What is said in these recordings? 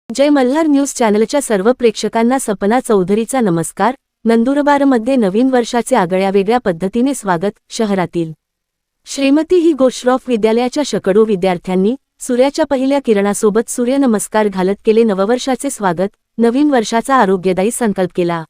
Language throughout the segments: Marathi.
जय मल्हार न्यूज चॅनलच्या सर्व प्रेक्षकांना सपना चौधरीचा नमस्कार। नंदुरबारमध्ये नवीन वर्षाचे आगळ्यावेगळ्या पद्धतीने स्वागत। शहरातील श्रीमती ही गोश्रॉफ विद्यालयाच्या शेकडो विद्यार्थ्यांनी सूर्याच्या पहिल्या किरणासोबत सूर्यनमस्कार घालत केले नववर्षाचे स्वागत। नवीन वर्षाचा आरोग्यदायी संकल्प केला।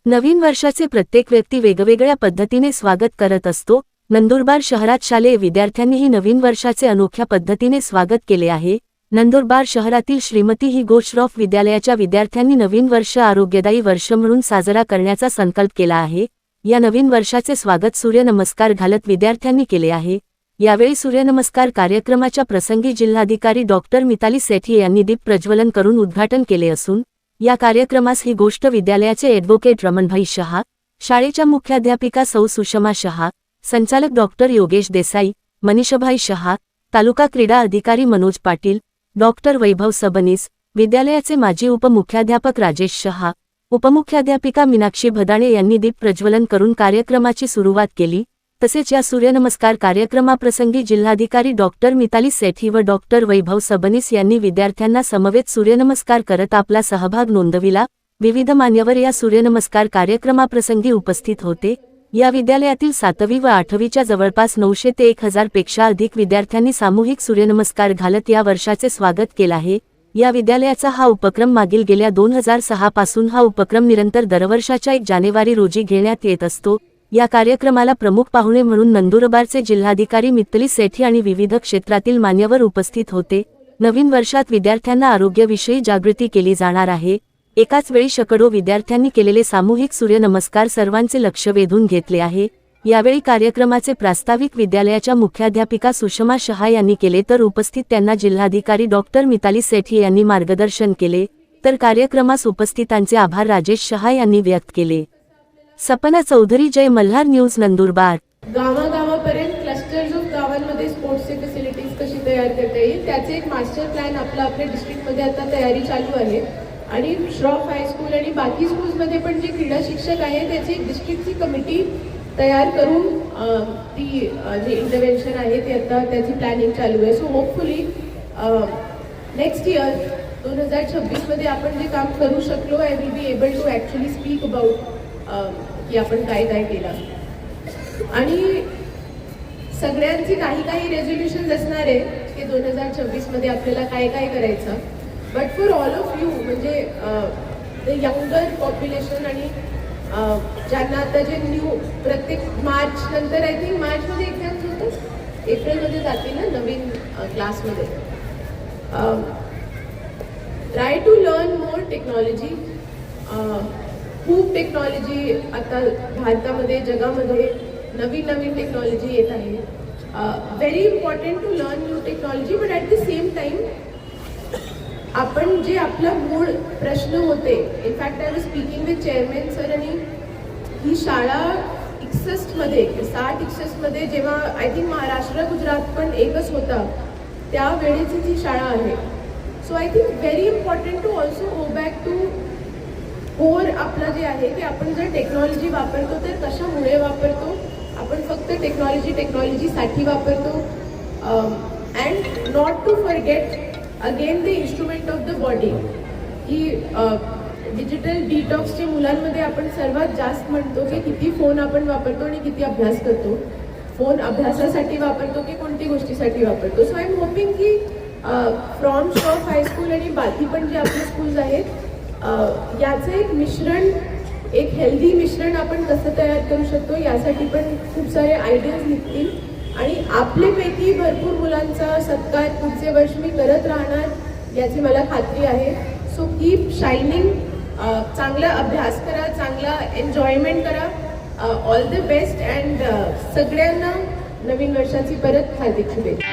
नवीन वर्षाचे प्रत्येक व्यक्ती वेगवेगळ्या पद्धतीने स्वागत करत असतो। नंदुरबार शहरात शालेय विद्यार्थ्यांनीही नवीन वर्षाचे अनोख्या पद्धतीने स्वागत केले आहे। नंदुरबार शहरातील श्रीमती ही गोश्रॉफ विद्यालयाच्या विद्यार्थ्यांनी नवीन वर्ष आरोग्यदायी वर्ष म्हणून साजरा करण्याचा संकल्प केला आहे। या नवीन वर्षाचे स्वागत सूर्यनमस्कार घालत विद्यार्थ्यांनी केले आहे। यावेळी सूर्यनमस्कार कार्यक्रमाच्या प्रसंगी जिल्हाधिकारी डॉक्टर मिताली सेठी यांनी दीप प्रज्वलन करून उद्घाटन केले असून या कार्यक्रमास ही गोष्ट विद्यालयाचे ॲडव्होकेट रमणभाई शहा, शाळेच्या मुख्याध्यापिका सौ सुषमा शहा, संचालक डॉक्टर योगेश देसाई, मनीषभाई शहा, तालुका क्रीडा अधिकारी मनोज पाटील, डॉक्टर वैभव सबनीस, विद्यालयाचे माजी उपमुख्याध्यापक राजेश शहा, उपमुख्याध्यापिका मीनाक्षी भदाणे यांनी दीप प्रज्वलन करून कार्यक्रमाची सुरुवात केली। तसेच या सूर्यनमस्कार कार्यक्रमाप्रसंगी जिल्हाधिकारी डॉक्टर मिताली सेठी व डॉक्टर वैभव सबनीस यांनी विद्यार्थ्यांना समवेत सूर्यनमस्कार करत आपला सहभाग नोंदविला। विविध मान्यवर या सूर्यनमस्कार कार्यक्रमाप्रसंगी उपस्थित होते। या विद्यालयातील 7वी व 8वीच्या जवळपास 900 ते 1000 पेक्षा अधिक विद्यार्थ्यांनी सामूहिक सूर्यनमस्कार घालत या वर्षाचे स्वागत केले आहे। या विद्यालयाचा हा उपक्रम मागील गेल्या 2006 पासून हा उपक्रम निरंतर दरवर्षाच्या 1 जानेवारी रोजी घेण्यात येत असतो। या कार्यक्रमाला प्रमुख पाहुणे म्हणून नंदुरबारचे जिल्हाधिकारी मिताली सेठी आणि विविध क्षेत्रातील मान्यवर उपस्थित होते। नवीन वर्षात विद्यार्थ्यांना आरोग्याविषयी जागृती केली जाणार आहे। एकाच वेळी शेकडो विद्यार्थ्यांनी केलेले सामूहिक सूर्यनमस्कार सर्वांचे लक्ष वेधून घेतले आहे। यावेळी कार्यक्रमाचे प्रास्ताविक विद्यालयाच्या मुख्याध्यापिका सुषमा शहा यांनी केले, तर उपस्थित त्यांना जिल्हाधिकारी डॉक्टर मिताली सेठी यांनी मार्गदर्शन केले, तर कार्यक्रमास उपस्थितांचे आभार राजेश शहा यांनी व्यक्त केले। सपना चौधरी, जय मल्हार न्यूज, नंदुरबार। गावागावापर्यंत क्लस्टर्स ऑफ गावांमध्ये स्पोर्ट्सचे फॅसिलिटीज कशी तयार करता येईल त्याचे एक मास्टर प्लॅन आपल्या डिस्ट्रिक्टमध्ये आता तयारी चालू आहे। आणि श्रॉफ हायस्कूल आणि बाकी स्कूल्समध्ये पण जे क्रीडा शिक्षक आहेत त्याची एक डिस्ट्रिक्टची कमिटी तयार करून ती जे इंटरव्हेन्शन आहे ते आता त्याची प्लॅनिंग चालू आहे। सो होपफुली नेक्स्ट इयर 2026 मध्ये आपण जे काम करू शकलो, I will be able to actually speak about की आपण काय काय केलं। आणि सगळ्यांची काही रेझोल्युशन्स असणार आहे की 2026 मध्ये आपल्याला काय काय करायचं। But for all of you म्हणजे द यंगर पॉप्युलेशन आणि ज्यांना आता जे न्यू प्रत्येक मार्च नंतर आय थिंक मार्चमध्ये एक्झाम्स होतात, एप्रिलमध्ये जातील ना नवीन क्लासमध्ये। Try to learn more technology. खूप टेक्नॉलॉजी आता भारतामध्ये जगामध्ये नवीन टेक्नॉलॉजी येत आहे। Very important to learn new technology, but at the same time आपण जे आपला मूळ प्रश्न होते, in fact I was speaking with chairman sir, आणि ही शाळा 60 मध्ये जेव्हा आय थिंक महाराष्ट्र गुजरात पण एकच होता त्यावेळेची ती शाळा आहे। So I think very important to also go back to core आपला जे आहे की आपण जर टेक्नॉलॉजी वापरतो तर कशामुळे वापरतो, आपण फक्त टेक्नॉलॉजीसाठी वापरतो, and not to forget again the instrument of the body. की डिजिटल डिटॉक्सच्या मुलांमध्ये आपण सर्वात जास्त म्हणतो की किती फोन आपण वापरतो आणि किती अभ्यास करतो, फोन अभ्यासासाठी वापरतो की कोणती गोष्टीसाठी वापरतो। सो आय एम होपिंग की फ्रॉम श्रॉफ हायस्कूल आणि बाकी पण जे आपले स्कूल्स आहेत याचं एक मिश्रण, एक हेल्दी मिश्रण आपण कसं तयार करू शकतो यासाठी पण खूप सारे आयडियाज निघतील। आणि आपल्यापैकी भरपूर मुलांचा सत्कार पुढचे वर्ष मी करत राहणार याची मला खात्री आहे। सो कीप शायनिंग, चांगला अभ्यास करा, चांगला एन्जॉयमेंट करा। ऑल द बेस्ट अँड सगळ्यांना नवीन वर्षाची परत हार्दिक शुभेच्छा।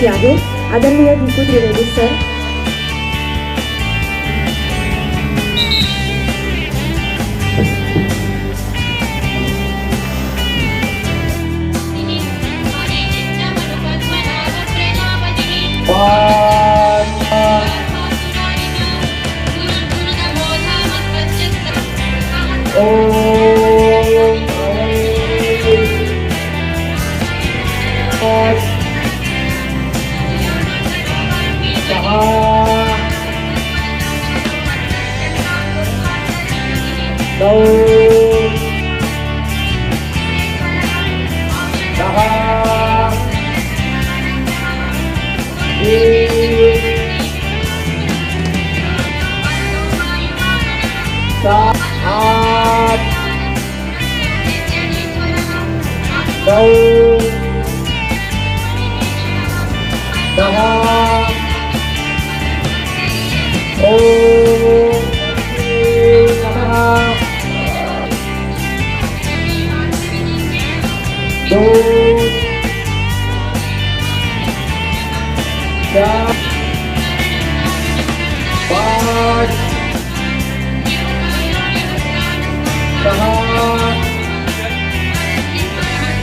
करायची आहे. आदरणीय भिकू त्रिवेदी सर.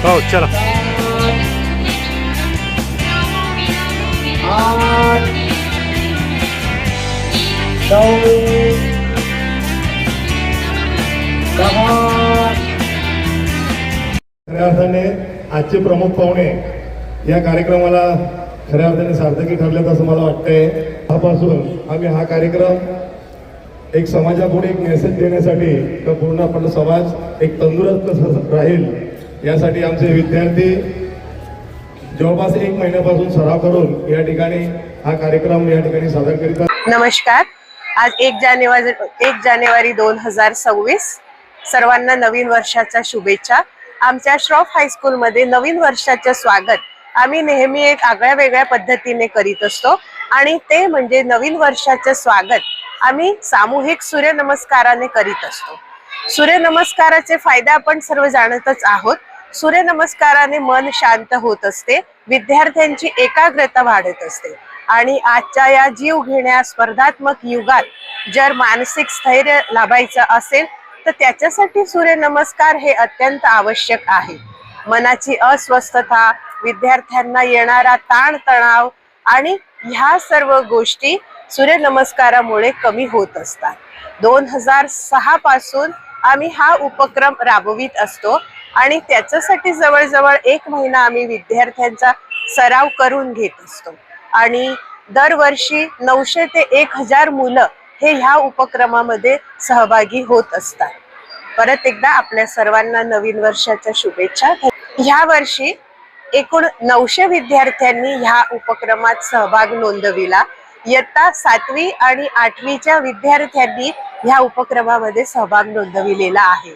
हो चला. खऱ्या अर्थाने आजचे प्रमुख पाहुणे या कार्यक्रमाला खऱ्या अर्थाने सार्थकी ठरलेत असं मला वाटतंय. आजपासून आम्ही हा कार्यक्रम एक समाजापुढे एक मेसेज देण्यासाठी तर पूर्ण आपला समाज एक तंदुरुस्त राहील यासाठी आमचे विद्यार्थी जवळपास 1 महिन्यापासून सराव करून या ठिकाणी हा कार्यक्रम या ठिकाणी सादर करीत. नमस्कार. आज 1 जानेवारी 2026 सर्वांना नवीन वर्षाच्या शुभेच्छा. आमच्या श्रॉफ हायस्कूल मध्ये नवीन वर्षाचे स्वागत आम्ही नेहमी एक आगळ्या वेगळ्या पद्धतीने करीत असतो आणि ते म्हणजे नवीन वर्षाचे स्वागत आम्ही सामूहिक सूर्यनमस्काराने करीत असतो. सूर्यनमस्काराचे फायदे आपण सर्व जाणतच आहोत. सूर्यनमस्काराने मन शांत होत असते, विद्यार्थ्यांची एकाग्रता वाढत असते आणि आजच्या या जीव घेण्या स्पर्धात्मक युगात जर मानसिक स्थैर्य लाभायचं असेल तर त्याच्यासाठी सूर्यनमस्कार हे अत्यंत आवश्यक आहे. मनाची अस्वस्थता, विद्यार्थ्यांना येणारा ताणतणाव आणि ह्या सर्व गोष्टी सूर्यनमस्कारामुळे कमी होत असतात. 2006 पासून आम्ही हा उपक्रम राबवित असतो आणि त्याच्यासाठी जवळजवळ 1 महिना आम्ही विद्यार्थ्यांचा सराव करून घेत असतो आणि दरवर्षी 900 ते 1000 मुलं हे ह्या उपक्रमामध्ये सहभागी होत असतात. परत एकदा आपल्या सर्वांना नवीन वर्षाच्या शुभेच्छा. ह्या वर्षी एकूण 900 विद्यार्थ्यांनी ह्या उपक्रमात सहभाग नोंदविला. इयत्ता 7वी आणि 8वीच्या विद्यार्थ्यांनी ह्या उपक्रमामध्ये सहभाग नोंदविलेला आहे.